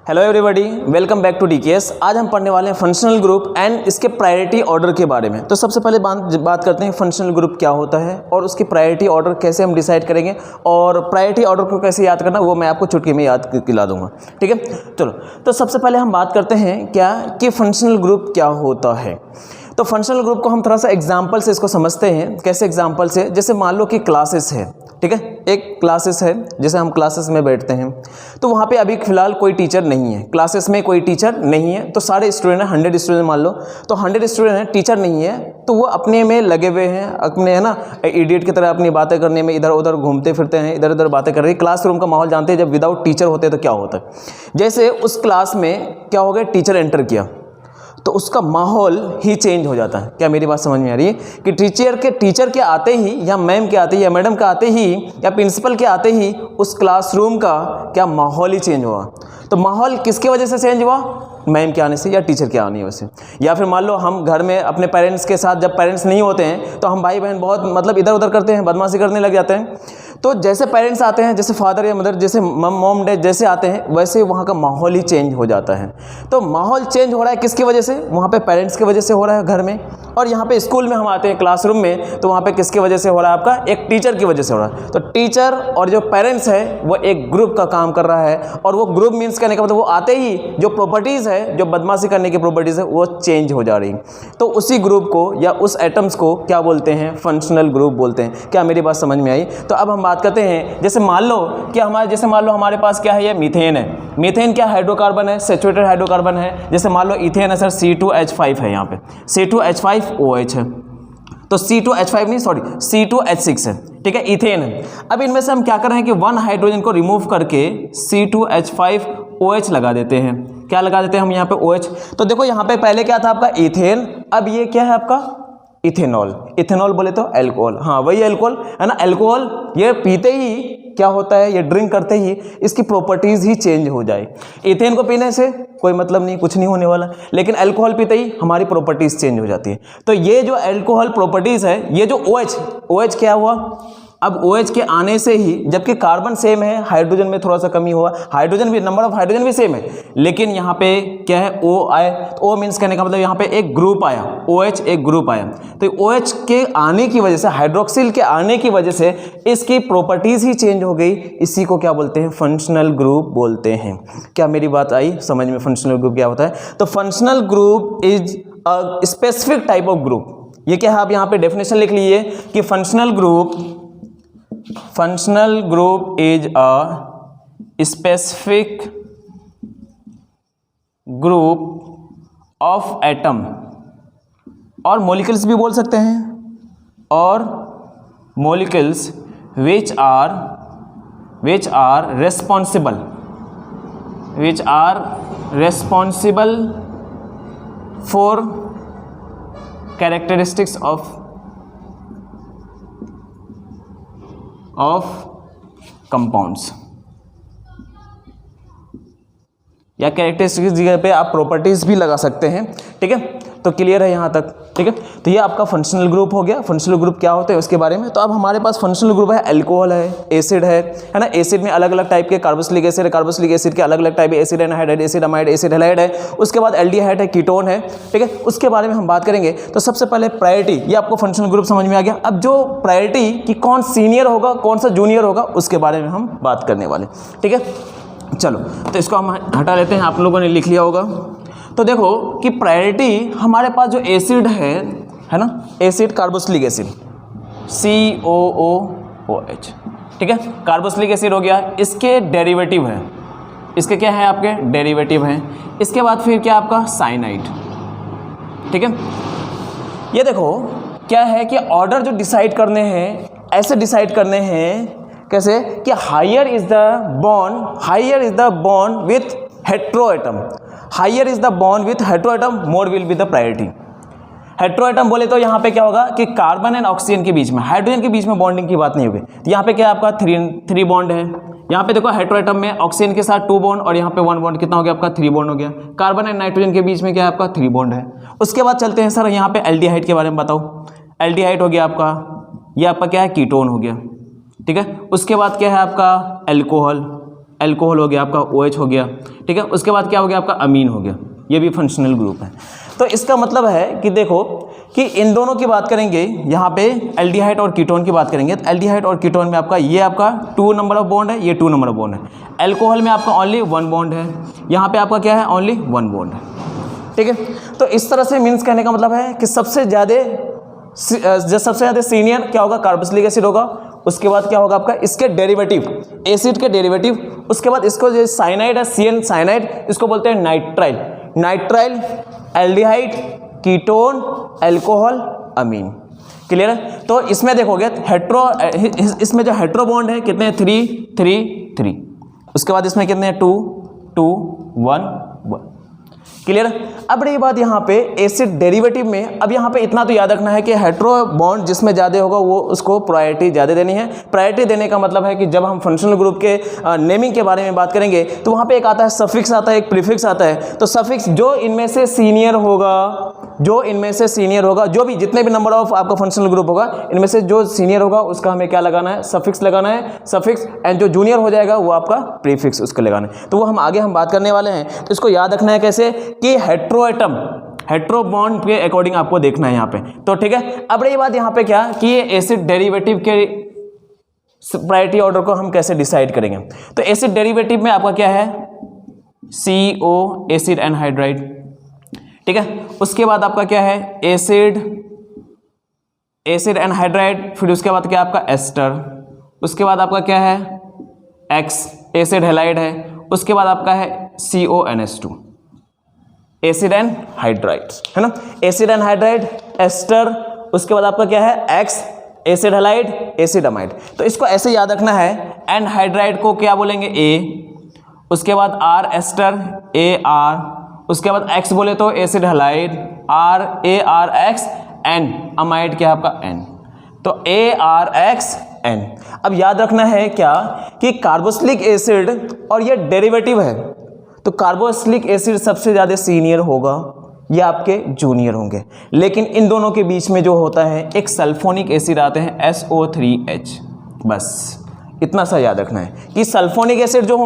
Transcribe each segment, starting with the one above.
Hello everybody, welcome back to DKS. आज हम पढ़ने वाले हैं फंक्शनल ग्रुप एंड इसके प्रायोरिटी ऑर्डर के बारे में। तो सबसे पहले बात करते हैं फंक्शनल ग्रुप क्या होता है और उसकी प्रायोरिटी ऑर्डर कैसे हम डिसाइड करेंगे और प्रायोरिटी ऑर्डर को कैसे याद करना वो मैं आपको चुटकी में याद दिला दूंगा। ठीक है, चलो। तो सबसे पहले हम बात करते हैं क्या कि फंक्शनल ग्रुप क्या होता है। तो फंक्शनल ग्रुप को हम थोड़ा सा एग्जाम्पल से इसको समझते हैं। कैसे एग्जाम्पल से? जैसे मान लो कि क्लासेस है, ठीक है, एक क्लासेस है, जैसे हम क्लासेस में बैठते हैं तो वहाँ पे अभी फिलहाल कोई टीचर नहीं है, क्लासेस में कोई टीचर नहीं है। तो सारे स्टूडेंट हैं, 100 स्टूडेंट मान लो, तो 100 स्टूडेंट हैं, टीचर नहीं है, तो वो अपने में लगे हुए हैं, अपने है ना इडियट की तरह अपनी बातें करने में इधर उधर घूमते फिरते हैं, इधर उधर बातें कर रहे हैं। क्लासरूम का माहौल जानते हैं, जब विदाउट टीचर होते हैं तो क्या होता है। जैसे उस क्लास में क्या हो गया, टीचर एंटर किया तो उसका माहौल ही चेंज हो जाता है। क्या मेरी बात समझ में आ रही है कि टीचर के आते ही या मैम के आते ही या मैडम के आते ही या प्रिंसिपल के आते ही उस क्लासरूम का क्या माहौल ही चेंज हुआ। तो माहौल किसके वजह से चेंज हुआ? मैम के आने से या टीचर के आने से। या फिर मान लो हम घर में अपने पेरेंट्स के साथ, जब पेरेंट्स नहीं होते हैं तो हम भाई बहन बहुत मतलब इधर उधर करते हैं, बदमाशी करने लग जाते हैं। तो जैसे पेरेंट्स आते हैं, जैसे फादर या मदर, जैसे मॉम डैड जैसे आते हैं, वैसे वहाँ का माहौल ही चेंज हो जाता है। तो माहौल चेंज हो रहा है किसकी वजह से? वहाँ पे पेरेंट्स की वजह से हो रहा है घर में। और यहाँ पे स्कूल में हम आते हैं क्लासरूम में, तो वहाँ पे किसकी वजह से हो रहा है? आपका एक टीचर की वजह से हो रहा है। तो टीचर और जो पेरेंट्स है वो एक ग्रुप का काम कर रहा है। और वो ग्रुप मीन्स कहने का मतलब वो आते ही जो प्रॉपर्टीज़ है, जो बदमाशी करने की प्रॉपर्टीज़ है, वो चेंज हो जा रही। तो उसी ग्रुप को या उस एटम्स को क्या बोलते हैं? फंक्शनल ग्रुप बोलते हैं। क्या मेरी बात समझ में आई? तो अब हम बात करते हैं, जैसे मान लो कि हमारे पास क्या है, ये मीथेन है। मीथेन क्या हाइड्रोकार्बन है? सैचुरेटेड हाइड्रोकार्बन है। जैसे मान लो इथेन है सर, C2H5 है, यहाँ पे C2H5OH है। तो C2H5 नहीं, सॉरी, C2H6 है, ठीक है, इथेन है। अब इनमें से हम क्या कर रहे हैं कि 1 हाइड्रोजन को रिमूव करके C2H5OH लगा देते हैं। क्या लगा देते हैं हम यहाँ पे? OH। तो देखो यहाँ पे पहले क्या था आपका? इथेन। अब ये क्या है आपका? इथेनॉल। इथेनॉल बोले तो अल्कोहल, हाँ वही अल्कोहल है ना। अल्कोहल ये पीते ही क्या होता है, ये ड्रिंक करते ही इसकी प्रॉपर्टीज ही चेंज हो जाए। इथेन को पीने से कोई मतलब नहीं, कुछ नहीं होने वाला, लेकिन अल्कोहल पीते ही हमारी प्रॉपर्टीज चेंज हो जाती है। तो ये जो अल्कोहल प्रॉपर्टीज है, ये जो OH क्या हुआ? अब OH के आने से ही, जबकि कार्बन सेम है, हाइड्रोजन में थोड़ा सा कमी हुआ, हाइड्रोजन भी, नंबर ऑफ हाइड्रोजन भी सेम है, लेकिन यहाँ पे क्या है? O आए। तो O मीन्स कहने का मतलब यहाँ पे एक ग्रुप आया, OH एक ग्रुप आया। तो OH के आने की वजह से, हाइड्रोक्सिल के आने की वजह से इसकी प्रॉपर्टीज ही चेंज हो गई। इसी को क्या बोलते हैं? फंक्शनल ग्रुप बोलते हैं। क्या मेरी बात आई समझ में? फंक्शनल ग्रुप क्या होता है? तो functional group is a specific type of group. ये क्या है, आप यहाँ पे डेफिनेशन लिख लीजिए कि functional group is a specific group of atom, और मॉलिक्यूल्स भी बोल सकते हैं, और molecules which are responsible for characteristics of compounds, या कैरेक्टरिस्टिक्स की जगह पे आप प्रॉपर्टीज भी लगा सकते हैं। ठीक है, तो क्लियर है यहाँ तक? ठीक है, तो ये आपका फंक्शनल ग्रुप हो गया। फंक्शनल ग्रुप क्या होते हैं उसके बारे में। तो अब हमारे पास फंक्शनल ग्रुप है, अल्कोहल है, एसिड है ना। एसिड में अलग अलग टाइप के, कार्बोक्सिलिक एसिड है, कार्बोक्सिलिक एसिड के अलग अलग टाइप है, acid anhydride, acid amide, acid halide है। उसके बाद एल्डिहाइड है, कीटोन है। ठीक है, उसके बारे में हम बात करेंगे। तो सबसे पहले प्रायोरिटी, ये आपको फंक्शनल ग्रुप समझ में आ गया। अब जो प्रायोरिटी कि कौन सीनियर होगा कौन सा जूनियर होगा, उसके बारे में हम बात करने वाले। ठीक है, चलो तो इसको हम हटा लेते हैं, आप लोगों ने लिख लिया होगा। तो देखो कि प्रायोरिटी हमारे पास जो एसिड है ना, एसिड कार्बोक्सिलिक एसिड COOH, ठीक है, कार्बोक्सिलिक एसिड हो गया। इसके डेरिवेटिव हैं, इसके क्या है आपके? डेरिवेटिव हैं। इसके बाद फिर क्या आपका? साइनाइड। ठीक है, ये देखो क्या है कि ऑर्डर जो डिसाइड करने हैं, ऐसे डिसाइड करने हैं कैसे कि higher is the bond with heteroatom, higher is the bond with heteroatom, more will be the priority. Heteroatom बोले तो यहाँ पे क्या होगा कि कार्बन एंड ऑक्सीजन के बीच में, हाइड्रोजन के बीच में बॉन्डिंग की बात नहीं होगी। तो यहाँ पे क्या आपका 3 बॉन्ड है। यहाँ पे देखो हेट्रोएटम में ऑक्सीजन के साथ 2 बॉन्ड, और यहाँ पे 1 बॉन्ड, कितना हो गया आपका? 3 बॉन्ड हो गया। कार्बन एंड नाइट्रोजन के बीच में क्या है आपका? 3 बॉन्ड है। उसके बाद चलते हैं सर यहाँ पे एल्डिहाइड के बारे में बताओ। एल्डिहाइड हो गया आपका, ये आपका क्या है? कीटोन हो गया। ठीक है, उसके बाद क्या है आपका? अल्कोहल। एल्कोहल हो गया आपका OH हो गया, ठीक है। उसके बाद क्या हो गया आपका अमीन हो गया, ये भी फंक्शनल ग्रुप है। तो इसका मतलब है कि देखो कि इन दोनों की बात करेंगे, यहाँ पे एल्डिहाइड और कीटोन की बात करेंगे, तो एल्डिहाइड और कीटोन में आपका ये आपका 2 नंबर ऑफ बॉन्ड है, ये 2 नंबर ऑफ बॉन्ड है। एल्कोहल में आपका ओनली 1 बॉन्ड है, यहाँ पे आपका क्या है ओनली 1 बॉन्ड है, ठीक है। तो इस तरह से मीन्स कहने का मतलब है कि सबसे ज़्यादा सीनियर क्या होगा, कार्बोक्सिलिक एसिड होगा। उसके बाद क्या होगा आपका इसके डेरिवेटिव, एसिड के डेरिवेटिव। उसके बाद इसको जो साइनाइड है, CN साइनाइड, इसको बोलते हैं nitrile. Nitrile, aldehyde, ketone, alcohol, amine. Clear है। तो इसमें देखोगे इसमें जो हेट्रो बॉन्ड है कितने 3 3 3। उसके बाद इसमें कितने 2 2 1 1। क्लियर। अब रही बात यहाँ पे एसिड डेरिवेटिव में, अब यहाँ पे इतना तो याद रखना है कि हेट्रो बॉन्ड जिसमें ज़्यादा होगा वो उसको प्रायोरिटी ज़्यादा देनी है। प्रायोरिटी देने का मतलब है कि जब हम फंक्शनल ग्रुप के नेमिंग के बारे में बात करेंगे तो वहाँ पे एक आता है सफिक्स आता है, एक प्रीफिक्स आता है। तो सफिक्स जो इनमें से सीनियर होगा, जो भी जितने भी नंबर ऑफ आपका फंक्शनल ग्रुप होगा इनमें से जो सीनियर होगा उसका हमें क्या लगाना है, सफिक्स लगाना है, सफिक्स। एंड जो जूनियर हो जाएगा वो आपका प्रीफिक्स उसको लगाना है। तो वो हम आगे बात करने वाले हैं। तो इसको याद रखना है कैसे कि हेट्रो बॉन्ड के अकॉर्डिंग आपको देखना है यहाँ पे। तो ठीक है। अब रही बात यहाँ पे क्या कि ये एसिड डेरिवेटिव के प्रायोरिटी ऑर्डर को हम कैसे डिसाइड करेंगे। तो एसिड डेरिवेटिव में आपका क्या है CO एसिड एनहाइड्राइड, ठीक है। उसके बाद आपका क्या है एसिड एनहाइड्राइड, फिर उसके बाद क्या आपका एस्टर, उसके बाद आपका क्या है X एसिड हैलाइड है, उसके बाद आपका है CONH2 एसिड एनहाइड्राइड, है ना। एसिड एनहाइड्राइड, एस्टर, उसके बाद आपका क्या है X acid halide, acid amide. तो इसको ऐसे याद रखना है, एनहाइड्राइड को क्या बोलेंगे A, उसके बाद R एस्टर AR, उसके बाद X बोले तो acid halide RARX, N amide क्या आपका N, तो ARXN। अब याद रखना है क्या कि कार्बोक्सिलिक एसिड और ये डेरिवेटिव है, तो कार्बोक्सिलिक एसिड सबसे ज़्यादा सीनियर होगा, ये आपके जूनियर होंगे। लेकिन इन दोनों के बीच में जो होता है एक सल्फोनिक एसिड आते हैं SO3H। बस इतना सा याद रखना है कि सल्फोनिक एसिड जो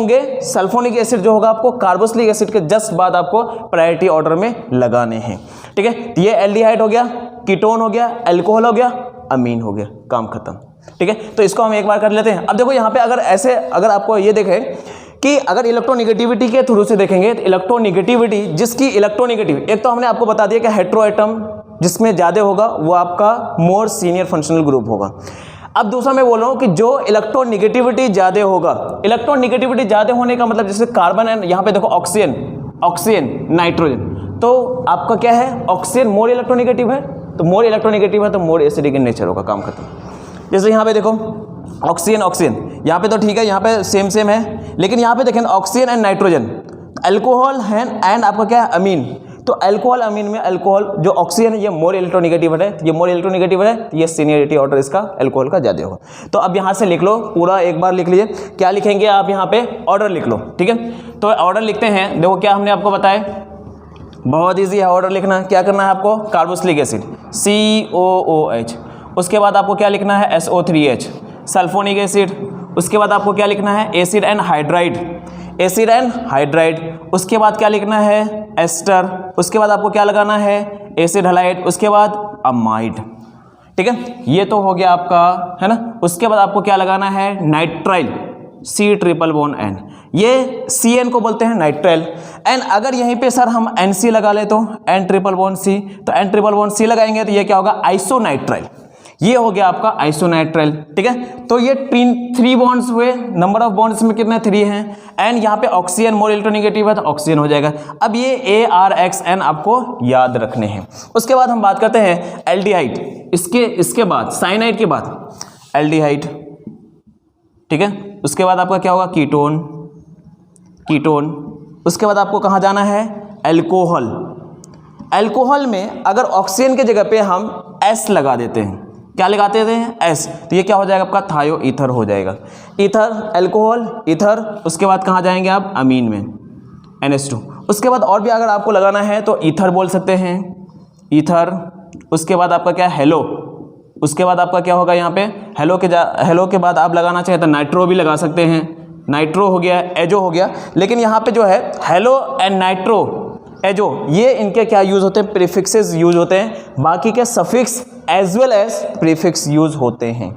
होगा आपको कार्बोक्सिलिक एसिड के जस्ट बाद आपको प्रायोरिटी ऑर्डर में लगाने हैं, ठीक है। तो ये एल्डिहाइड हो गया, कीटोन हो गया, एल्कोहल हो गया, अमीन हो गया, काम खत्म, ठीक है। तो इसको हम एक बार कर लेते हैं। अब देखो यहाँ पे अगर आपको ये देखें कि अगर इलेक्ट्रोनिगेटिविटी के थ्रू से देखेंगे तो इलेक्ट्रोनिगेटिविटी जिसकी इलेक्ट्रोनिगेटिव, एक तो हमने आपको बता दिया कि हेट्रो एटम जिसमें ज़्यादा होगा वो आपका मोर सीनियर फंक्शनल ग्रुप होगा। अब दूसरा मैं बोल रहा हूँ कि जो इलेक्ट्रोनिगेटिविटी ज़्यादा होगा, इलेक्ट्रोनिगेटिविटी ज़्यादा होने का मतलब जैसे कार्बन एंड यहाँ पे देखो ऑक्सीजन नाइट्रोजन, तो आपका क्या है ऑक्सीजन मोर इलेक्ट्रोनिगेटिव है, तो मोर इलेक्ट्रोनिगेटिव है तो मोर एसिडिक इन नेचर होगा, काम खत्म। जैसे यहाँ पे देखो ऑक्सीजन यहाँ पे तो ठीक है, यहाँ पे सेम है, लेकिन यहाँ पे देखें ऑक्सीजन एंड नाइट्रोजन, अल्कोहल है एंड आपका क्या है अमीन। तो अल्कोहल अमीन में अल्कोहल जो ऑक्सीजन है ये मोर इलेक्ट्रोनिगेटिव है, ये सीनियरिटी ऑर्डर इसका अल्कोहल का ज़्यादा होगा। तो अब यहाँ से लिख लो, पूरा एक बार लिख लीजिए। क्या लिखेंगे आप यहाँ पे ऑर्डर लिख लो, ठीक है। तो ऑर्डर लिखते हैं। देखो क्या हमने आपको बताया, बहुत ईजी है ऑर्डर लिखना। क्या करना है आपको, कार्बोक्सिलिक एसिड COOH, उसके बाद आपको क्या लिखना है SO3H सल्फोनिक एसिड, उसके बाद आपको क्या लिखना है एसिड एनहाइड्राइड, उसके बाद क्या लिखना है एस्टर, उसके बाद आपको क्या लगाना है एसिड हैलाइड, उसके बाद अमाइड, ठीक है। ये तो हो गया आपका, है ना। उसके बाद आपको क्या लगाना है नाइट्राइल C≡N, ये CN को बोलते हैं नाइट्राइल। एंड अगर यहीं पे सर हम NC लगा ले तो N≡C, तो N≡C लगाएंगे तो ये क्या होगा आइसोनाइट्राइल, ये हो गया आपका आइसोनाइट्राइल, ठीक है। तो ये 3 बॉन्ड्स हुए, नंबर ऑफ बॉन्ड्स में कितने 3 हैं। एंड यहाँ पे ऑक्सीजन मोर इलेक्ट्रोनिगेटिव है तो ऑक्सीजन हो जाएगा। अब ये ARXN आपको याद रखने हैं। उसके बाद हम बात करते हैं एल्डिहाइड, इसके बाद साइनाइड के बाद एल्डिहाइड, ठीक है। उसके बाद आपका क्या होगा कीटोन, उसके बाद आपको कहाँ जाना है एल्कोहल में अगर ऑक्सीजन की जगह पे हम S लगा देते हैं, क्या लगाते थे S, तो ये क्या हो जाएगा आपका थायो ईथर हो जाएगा, ईथर एल्कोहल ईथर। उसके बाद कहाँ जाएंगे आप अमीन में NH2। उसके बाद और भी अगर आपको लगाना है तो ईथर बोल सकते हैं ईथर। उसके बाद आपका क्या हेलो, उसके बाद आपका क्या होगा यहाँ पे हेलो के बाद आप लगाना चाहे तो नाइट्रो भी लगा सकते हैं, नाइट्रो हो गया, एजो हो गया, लेकिन यहाँ पे जो है हेलो एंड नाइट्रो, एजो, ये इनके क्या यूज होते हैं, प्रीफिक्सेस यूज होते हैं, बाकी के suffix as well as prefix use होते हैं।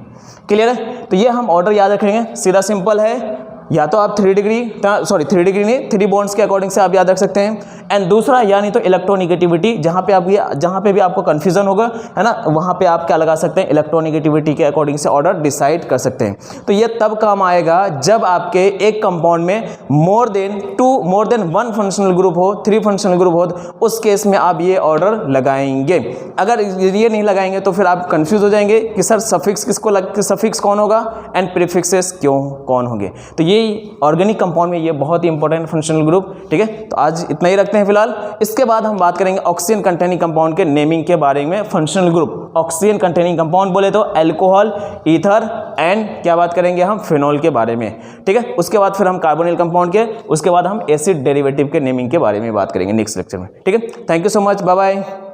क्लियर है? तो ये हम ऑर्डर याद रखेंगे, सीधा सिंपल है, या तो आप 3 डिग्री नहीं 3 बॉन्ड्स के अकॉर्डिंग से आप याद रख सकते हैं, एंड दूसरा या नहीं तो इलेक्ट्रोनिगेटिविटी, जहाँ पे भी आपको कंफ्यूजन होगा, है ना, वहाँ पे आप क्या लगा सकते हैं, इलेक्ट्रोनिगेटिविटी के अकॉर्डिंग से ऑर्डर डिसाइड कर सकते हैं। तो ये तब काम आएगा जब आपके एक कंपाउंड में मोर देन 1 फंक्शनल ग्रुप हो, 3 फंक्शनल ग्रुप हो, उस केस में आप ये ऑर्डर लगाएंगे। अगर ये नहीं लगाएंगे तो फिर आप कंफ्यूज हो जाएंगे कि सर सफिक्स कौन होगा एंड प्रीफिक्सेस कौन होंगे। तो ये ऑर्गेनिक कंपाउंड में ये बहुत ही इंपॉर्टेंट फंक्शनल ग्रुप। ठीक है, तो आज इतना ही रखते हैं फिलहाल। इसके बाद हम बात करेंगे ऑक्सीजन कंटेनिंग कंपाउंड के नेमिंग के बारे में। Functional group oxygen containing compound बोले तो अल्कोहल, ईथर एंड क्या बात करेंगे हम, फिनॉल के बारे में। ठीक है, उसके बाद फिर हम कार्बोनिल कंपाउंड के, उसके बाद हम एसिड डेरिवेटिव के नेमिंग के बारे में बात करेंगे नेक्स्ट लेक्चर में। ठीक है, thank you so much, bye bye.